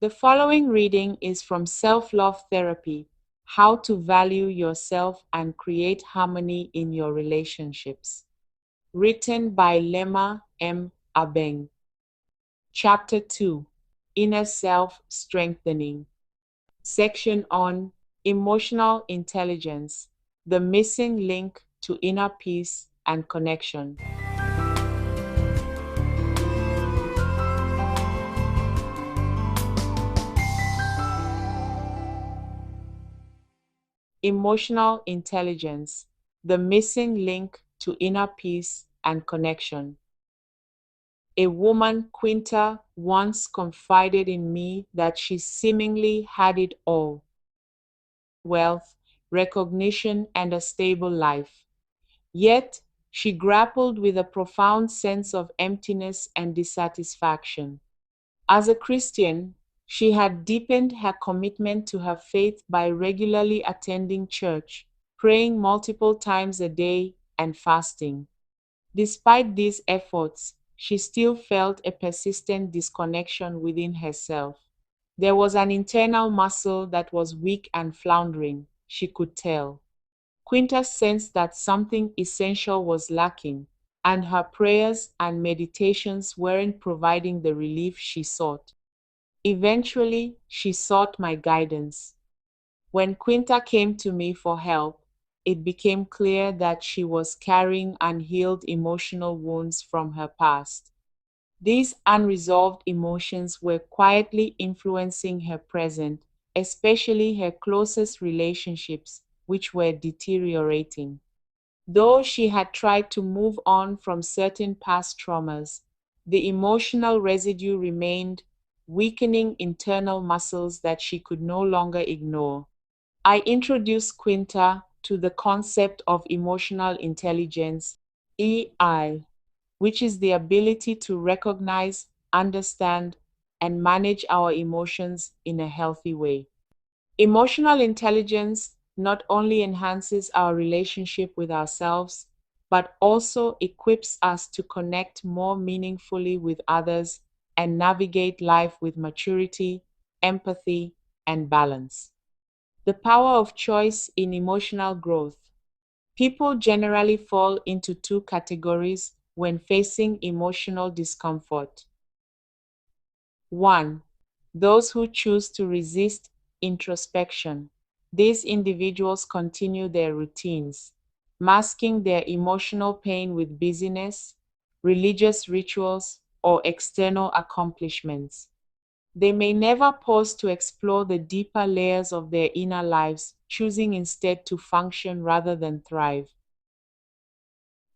The following reading is from Self-Love Therapy: How to Value Yourself and Create Harmony in Your Relationships. Written by Lema M. Abeng. Chapter 2: Inner Self Strengthening. Section on Emotional Intelligence, the Missing Link to Inner Peace and Connection. Emotional intelligence, the missing link to inner peace and connection. A woman, Quinta, once confided in me that she seemingly had it all: wealth, recognition, and a stable life. Yet, she grappled with a profound sense of emptiness and dissatisfaction. As a Christian, she had deepened her commitment to her faith by regularly attending church, praying multiple times a day, and fasting. Despite these efforts, she still felt a persistent disconnection within herself. There was an internal muscle that was weak and floundering, she could tell. Quinta sensed that something essential was lacking, and her prayers and meditations weren't providing the relief she sought. Eventually, she sought my guidance. When Quinta came to me for help, it became clear that she was carrying unhealed emotional wounds from her past. These unresolved emotions were quietly influencing her present, especially her closest relationships, which were deteriorating. Though she had tried to move on from certain past traumas, the emotional residue remained, weakening internal muscles that she could no longer ignore. I introduced Quinta to the concept of emotional intelligence, EI, which is the ability to recognize, understand, and manage our emotions in a healthy way. Emotional intelligence not only enhances our relationship with ourselves, but also equips us to connect more meaningfully with others and navigate life with maturity, empathy, and balance. The power of choice in emotional growth. People generally fall into two categories when facing emotional discomfort. 1. Those who choose to resist introspection. These individuals continue their routines, masking their emotional pain with busyness, religious rituals, or external accomplishments. They may never pause to explore the deeper layers of their inner lives, choosing instead to function rather than thrive.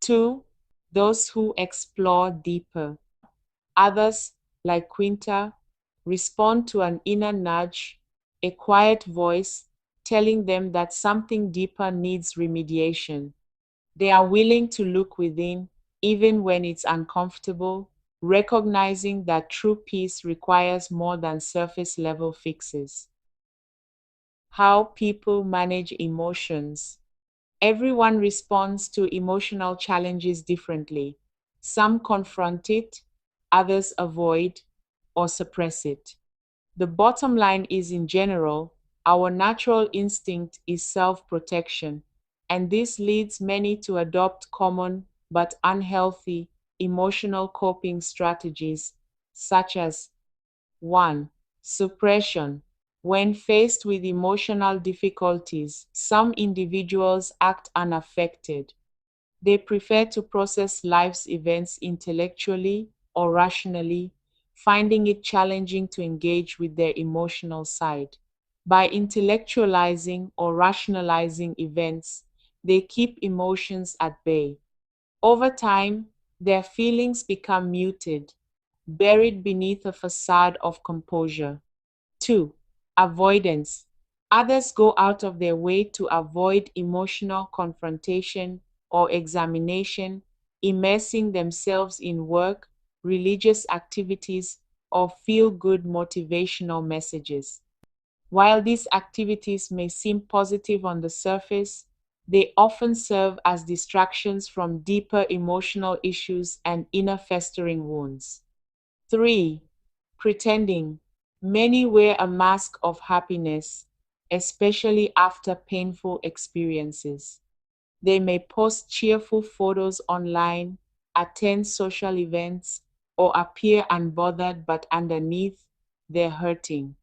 2. Those who explore deeper. Others, like Quinta, respond to an inner nudge, a quiet voice telling them that something deeper needs remediation. They are willing to look within, even when it's uncomfortable, recognizing that true peace requires more than surface level fixes. How people manage emotions. Everyone responds to emotional challenges differently. Some confront it, others avoid or suppress it. The bottom line is, in general, our natural instinct is self-protection, and this leads many to adopt common but unhealthy emotional coping strategies, such as 1. Suppression. When faced with emotional difficulties, some individuals act unaffected. They prefer to process life's events intellectually or rationally, finding it challenging to engage with their emotional side. By intellectualizing or rationalizing events, they keep emotions at bay. Over time, their feelings become muted, buried beneath a facade of composure. 2. Avoidance. Others go out of their way to avoid emotional confrontation or examination, immersing themselves in work, religious activities, or feel-good motivational messages. While these activities may seem positive on the surface, they often serve as distractions from deeper emotional issues and inner festering wounds. 3. Pretending. Many wear a mask of happiness, especially after painful experiences. They may post cheerful photos online, attend social events, or appear unbothered, but underneath, they're hurting.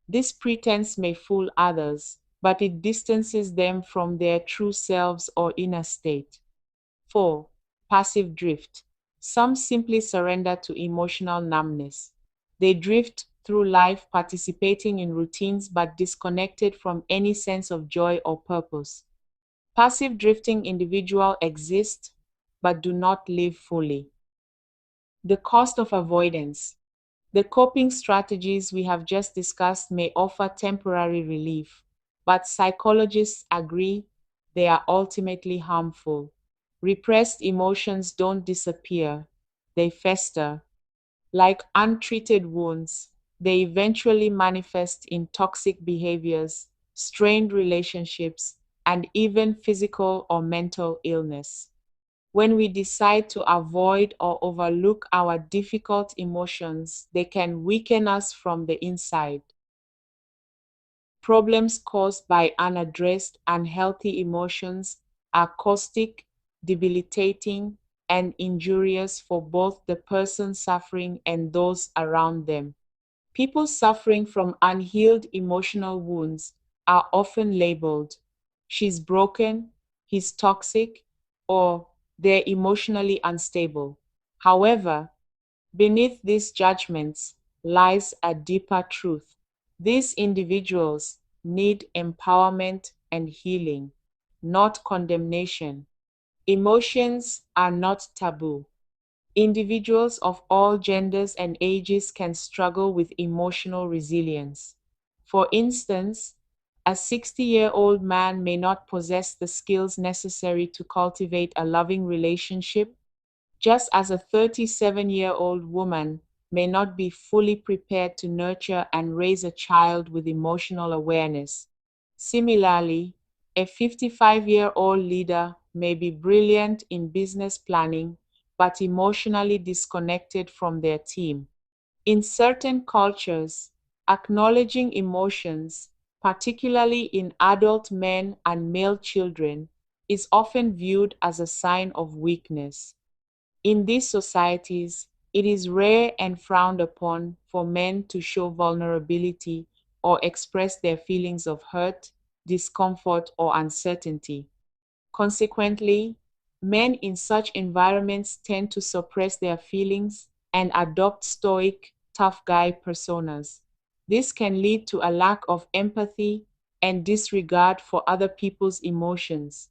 This pretense may fool others, but it distances them from their true selves or inner state. 4. Passive drift. Some simply surrender to emotional numbness. They drift through life participating in routines but disconnected from any sense of joy or purpose. Passive drifting individuals exist but do not live fully. The cost of avoidance. The coping strategies we have just discussed may offer temporary relief, but psychologists agree they are ultimately harmful. Repressed emotions don't disappear, they fester. Like untreated wounds, they eventually manifest in toxic behaviors, strained relationships, and even physical or mental illness. When we decide to avoid or overlook our difficult emotions, they can weaken us from the inside. Problems caused by unaddressed, unhealthy emotions are caustic, debilitating, and injurious for both the person suffering and those around them. People suffering from unhealed emotional wounds are often labeled, "She's broken," "He's toxic," or "They're emotionally unstable." However, beneath these judgments lies a deeper truth. These individuals need empowerment and healing, not condemnation. Emotions are not taboo. Individuals of all genders and ages can struggle with emotional resilience. For instance, a 60-year-old man may not possess the skills necessary to cultivate a loving relationship, just as a 37-year-old woman may not be fully prepared to nurture and raise a child with emotional awareness. Similarly, a 55-year-old leader may be brilliant in business planning, but emotionally disconnected from their team. In certain cultures, acknowledging emotions, particularly in adult men and male children, is often viewed as a sign of weakness. In these societies, it is rare and frowned upon for men to show vulnerability or express their feelings of hurt, discomfort, or uncertainty. Consequently, men in such environments tend to suppress their feelings and adopt stoic, tough guy personas. This can lead to a lack of empathy and disregard for other people's emotions.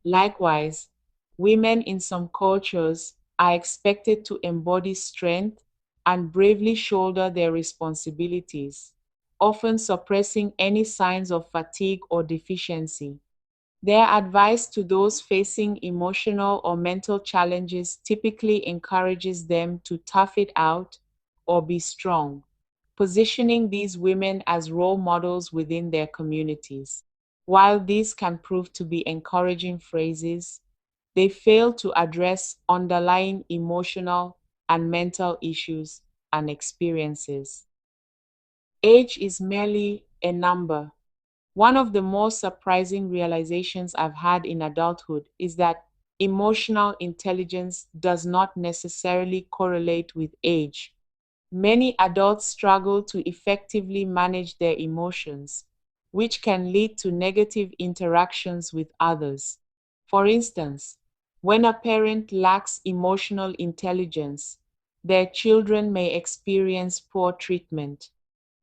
Likewise, women in some cultures are expected to embody strength and bravely shoulder their responsibilities, often suppressing any signs of fatigue or deficiency. Their advice to those facing emotional or mental challenges typically encourages them to tough it out or be strong, positioning these women as role models within their communities. While these can prove to be encouraging phrases, they fail to address underlying emotional and mental issues and experiences. Age is merely a number. One of the most surprising realizations I've had in adulthood is that emotional intelligence does not necessarily correlate with age. Many adults struggle to effectively manage their emotions, which can lead to negative interactions with others. For instance, when a parent lacks emotional intelligence, their children may experience poor treatment.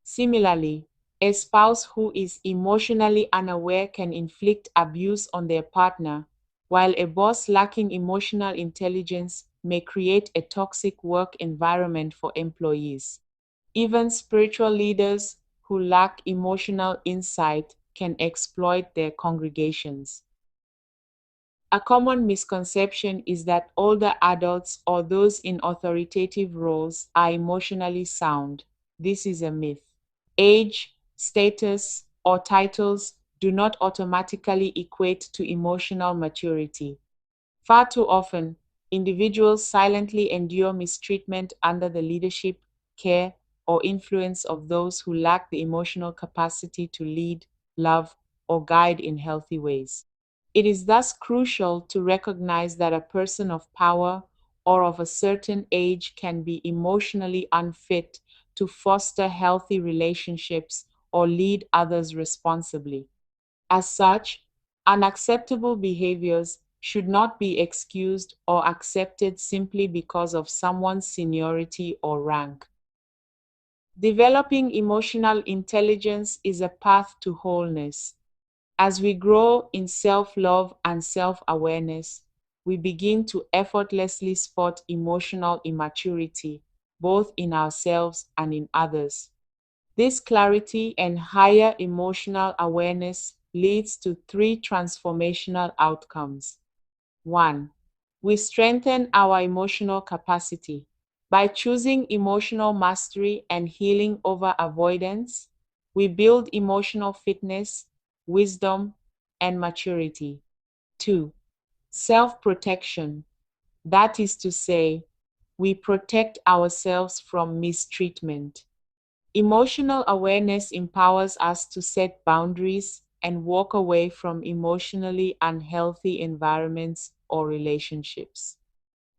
Similarly, a spouse who is emotionally unaware can inflict abuse on their partner, while a boss lacking emotional intelligence may create a toxic work environment for employees. Even spiritual leaders who lack emotional insight can exploit their congregations. A common misconception is that older adults or those in authoritative roles are emotionally sound. This is a myth. Age, status, or titles do not automatically equate to emotional maturity. Far too often, individuals silently endure mistreatment under the leadership, care, or influence of those who lack the emotional capacity to lead, love, or guide in healthy ways. It is thus crucial to recognize that a person of power or of a certain age can be emotionally unfit to foster healthy relationships or lead others responsibly. As such, unacceptable behaviors should not be excused or accepted simply because of someone's seniority or rank. Developing emotional intelligence is a path to wholeness. As we grow in self-love and self-awareness, we begin to effortlessly spot emotional immaturity, both in ourselves and in others. This clarity and higher emotional awareness leads to three transformational outcomes. 1. We strengthen our emotional capacity. By choosing emotional mastery and healing over avoidance, we build emotional fitness, wisdom, and maturity. 2. Self-protection. That is to say, we protect ourselves from mistreatment. Emotional awareness empowers us to set boundaries and walk away from emotionally unhealthy environments or relationships.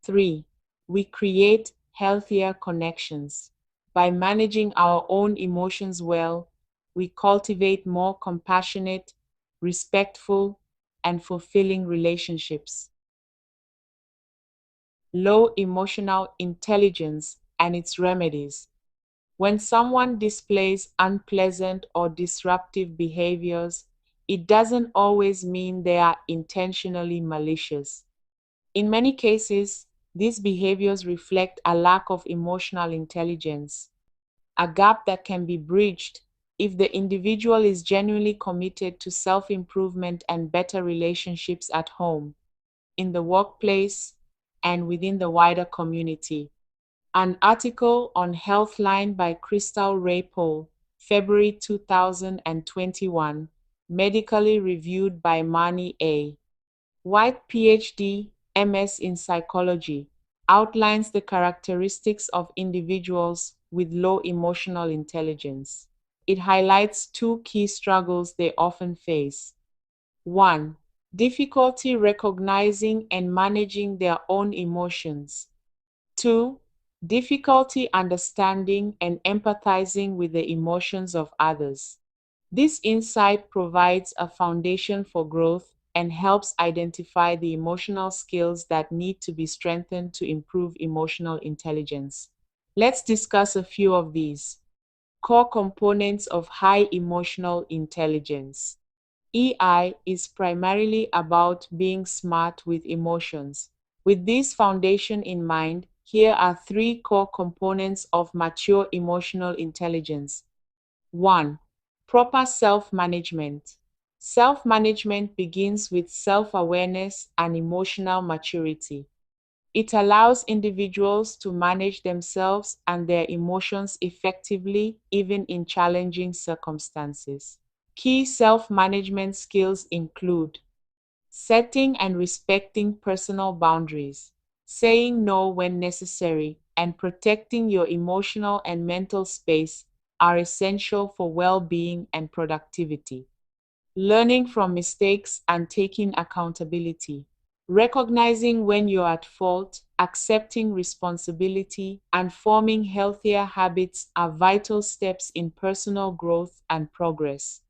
3. We create healthier connections. By managing our own emotions well, we cultivate more compassionate, respectful, and fulfilling relationships. Low emotional intelligence and its remedies. When someone displays unpleasant or disruptive behaviors, it doesn't always mean they are intentionally malicious. In many cases, these behaviors reflect a lack of emotional intelligence, a gap that can be bridged if the individual is genuinely committed to self-improvement and better relationships at home, in the workplace, and within the wider community. An article on Healthline by Crystal Ray Paul, February 2021, medically reviewed by Mani A. White, PhD, MS in psychology, outlines the characteristics of individuals with low emotional intelligence. It highlights two key struggles they often face. 1. Difficulty recognizing and managing their own emotions. 2. Difficulty understanding and empathizing with the emotions of others. This insight provides a foundation for growth and helps identify the emotional skills that need to be strengthened to improve emotional intelligence. Let's discuss a few of these. Core components of high emotional intelligence. EI is primarily about being smart with emotions. With this foundation in mind, here are three core components of mature emotional intelligence. 1. Proper self-management. Self-management begins with self-awareness and emotional maturity. It allows individuals to manage themselves and their emotions effectively, even in challenging circumstances. Key self-management skills include setting and respecting personal boundaries, saying no when necessary, and protecting your emotional and mental space are essential for well-being and productivity. Learning from mistakes and taking accountability. Recognizing when you're at fault, accepting responsibility, and forming healthier habits are vital steps in personal growth and progress.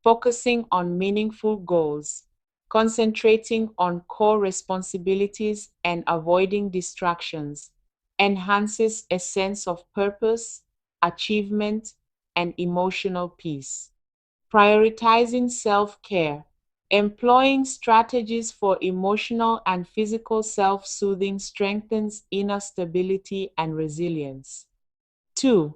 Focusing on meaningful goals, concentrating on core responsibilities and avoiding distractions enhances a sense of purpose, achievement, and emotional peace. Prioritizing self-care, employing strategies for emotional and physical self-soothing strengthens inner stability and resilience. 2.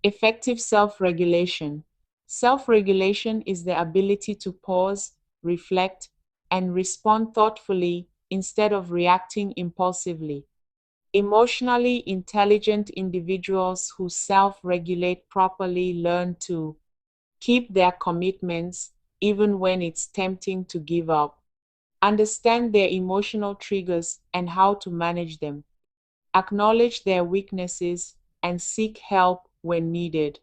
Effective self-regulation. Self-regulation is the ability to pause, reflect, and respond thoughtfully instead of reacting impulsively. Emotionally intelligent individuals who self-regulate properly learn to keep their commitments even when it's tempting to give up, understand their emotional triggers and how to manage them, acknowledge their weaknesses, and seek help when needed.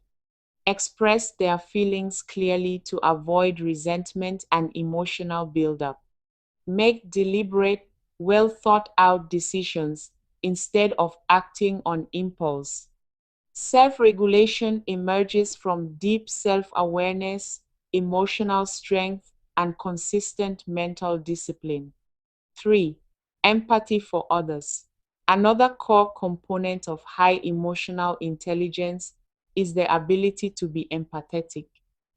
Express their feelings clearly to avoid resentment and emotional buildup. Make deliberate, well thought out decisions instead of acting on impulse. Self-regulation emerges from deep self-awareness, emotional strength, and consistent mental discipline. 3. Empathy for others. Another core component of high emotional intelligence is the ability to be empathetic.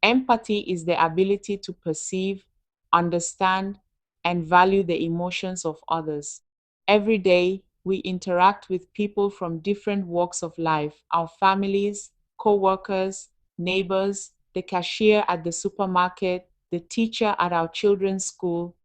Empathy is the ability to perceive, understand, and value the emotions of others. Every day, we interact with people from different walks of life, our families, co-workers, neighbors, the cashier at the supermarket, the teacher at our children's school,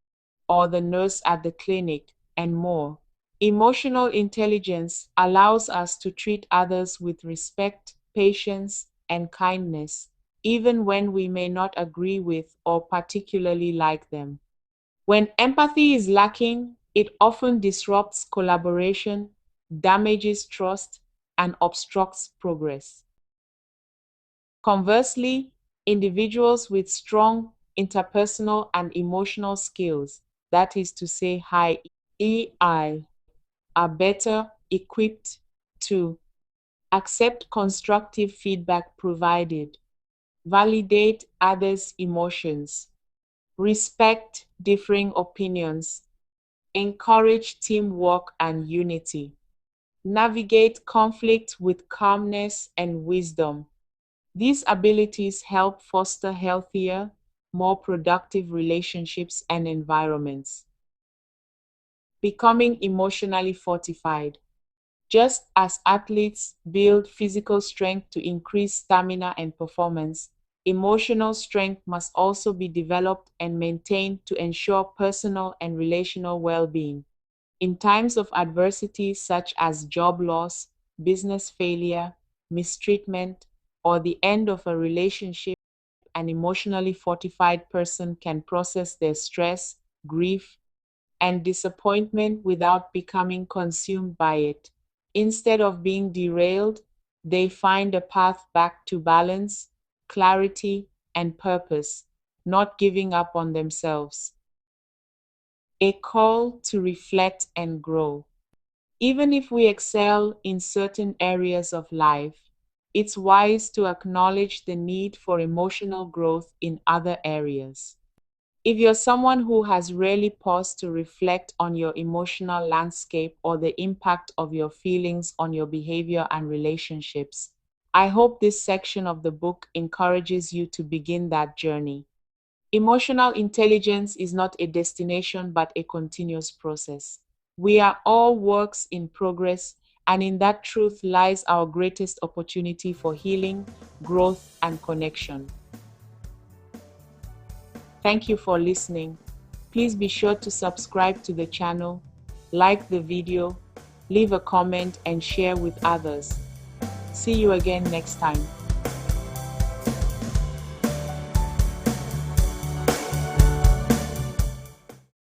or the nurse at the clinic, and more. Emotional intelligence allows us to treat others with respect, patience, and kindness, even when we may not agree with or particularly like them. When empathy is lacking, it often disrupts collaboration, damages trust, and obstructs progress. Conversely, individuals with strong interpersonal and emotional skills, that is to say, high EI, are better equipped to accept constructive feedback provided, validate others' emotions, respect differing opinions, encourage teamwork and unity, navigate conflict with calmness and wisdom. These abilities help foster healthier, more productive relationships and environments. Becoming emotionally fortified. Just as athletes build physical strength to increase stamina and performance, emotional strength must also be developed and maintained to ensure personal and relational well-being. In times of adversity such as job loss, business failure, mistreatment, or the end of a relationship, an emotionally fortified person can process their stress, grief, and disappointment without becoming consumed by it. Instead of being derailed, they find a path back to balance, clarity, and purpose, not giving up on themselves. A call to reflect and grow. Even if we excel in certain areas of life, it's wise to acknowledge the need for emotional growth in other areas. If you're someone who has rarely paused to reflect on your emotional landscape or the impact of your feelings on your behavior and relationships, I hope this section of the book encourages you to begin that journey. Emotional intelligence is not a destination but a continuous process. We are all works in progress, and in that truth lies our greatest opportunity for healing, growth, and connection. Thank you for listening. Please be sure to subscribe to the channel, like the video, leave a comment, and share with others. See you again next time.